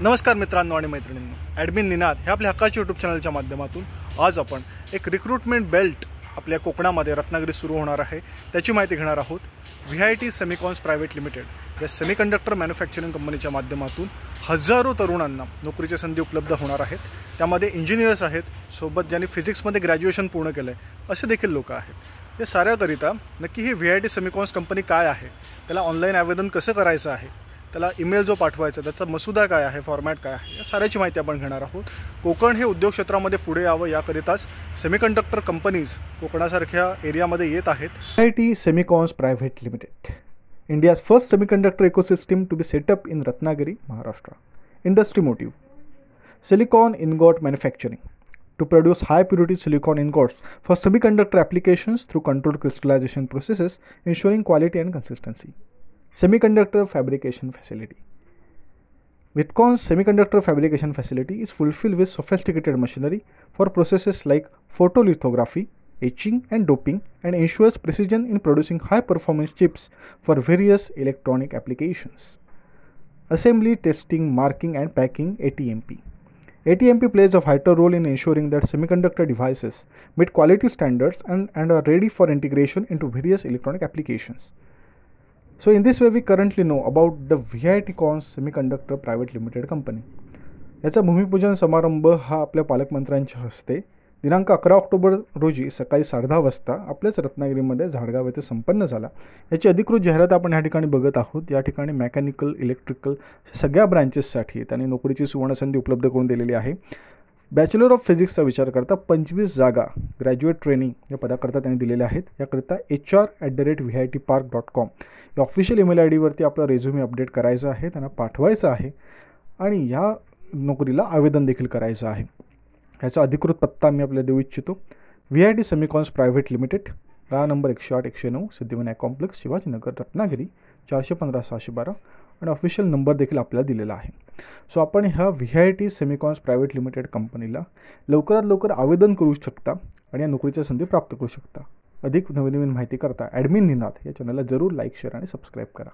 नमस्कार मित्रांनो आणि मैत्रिणींनो, ॲडमिन निनाद ह्या आपल्या हक्काच्या यूट्यूब चॅनलच्या माध्यमातून आज आपण एक रिक्रुटमेंट बेल्ट आपल्या कोकणामध्ये रत्नागिरीत सुरू होणार आहे त्याची माहिती घेणार आहोत। VIT सेमिकॉन्स प्रायव्हेट लिमिटेड या सेमीकंडक्टर मॅन्युफॅक्चरिंग कंपनीच्या माध्यमातून हजारो तरुणांना नोकरीच्या संधी उपलब्ध होणार आहेत। त्यामध्ये इंजिनियर्स आहेत, सोबत ज्यांनी फिजिक्समध्ये ग्रॅज्युएशन पूर्ण केलं आहे असे देखील लोक आहेत। या साऱ्याकरिता नक्की ही VIT सेमिकॉन्स कंपनी काय आहे, त्याला ऑनलाईन आवेदन कसं करायचं आहे, त्याला ईमेल जो पाठवायचा त्याचा मसुदा काय आहे, फॉर्मॅट काय आहे, या साऱ्याची माहिती आपण घेणार आहोत। कोकण हे उद्योग क्षेत्रामध्ये पुढे यावं याकरिताच सेमीकंडक्टर कंपनीज कोकणासारख्या एरियामध्ये येत आहेत। VIT Semicons Private Limited, India's first semiconductor ecosystem to be set up in Ratnagiri, Maharashtra. Industry motive: silicon ingot manufacturing to produce high purity silicon ingots for semiconductor applications through controlled crystallization processes, ensuring quality and consistency. Semiconductor fabrication facility. Vitcon's semiconductor fabrication facility is fulfilled with sophisticated machinery for processes like photolithography, etching and doping, and ensures precision in producing high performance chips for various electronic applications. Assembly, testing, marking and packing ATMP. ATMP plays a vital role in ensuring that semiconductor devices meet quality standards and are ready for integration into various electronic applications. So in this way we currently know about the VITcons Semiconductor Private Limited Company. याचा भूमिपूजन समारंभ हा आपल्या पालकमंत्र्यांच्या हस्ते दिनांक 11 October रोजी सकाळी 10:30 वाजता आपल्याच रत्नागिरीमध्ये झाडगाव येथे संपन्न झाला। याची अधिकृत जाहिरात आपण या ठिकाणी बघत आहोत। या ठिकाणी मेकॅनिकल, इलेक्ट्रिकल सगळ्या ब्रांचेससाठी त्यांनी नोकरीची सुवर्णसंधी उपलब्ध करून दिलेली आहे। बॅचलर ऑफ फिजिक्सचा विचार करता 25 जागा ग्रॅज्युएट ट्रेनिंग या पदाकरता त्यांनी दिलेल्या आहेत। याकरिता hr@vitpark.com या ऑफिशियल ईमेल ID वरती आपला रेझ्युमे अपडेट करायचा आहे, त्यांना पाठवायचा आहे आणि या नोकरीला आवेदन देखील करायचं आहे। याचा अधिकृत पत्ता मी आपल्याला देऊ इच्छितो। VIT सेमिकॉन्स प्रायव्हेट लिमिटेड, गाळा नंबर 108-109, सिद्धिविनायक कॉम्प्लेक्स, शिवाजीनगर, रत्नागिरी 415-612 आणि ऑफिशियल नंबर देखील आपल्याला दिलेला आहे। सो आपण ह्या VIT सेमिकॉन्स प्रायव्हेट लिमिटेड कंपनीला लवकरात लवकर आवेदन करू शकता आणि या नोकरीच्या संधी प्राप्त करू शकता। अधिक नवीन माहिती करता ॲडमिन निनाद या चॅनलला जरूर लाईक, शेअर आणि सबस्क्राईब करा।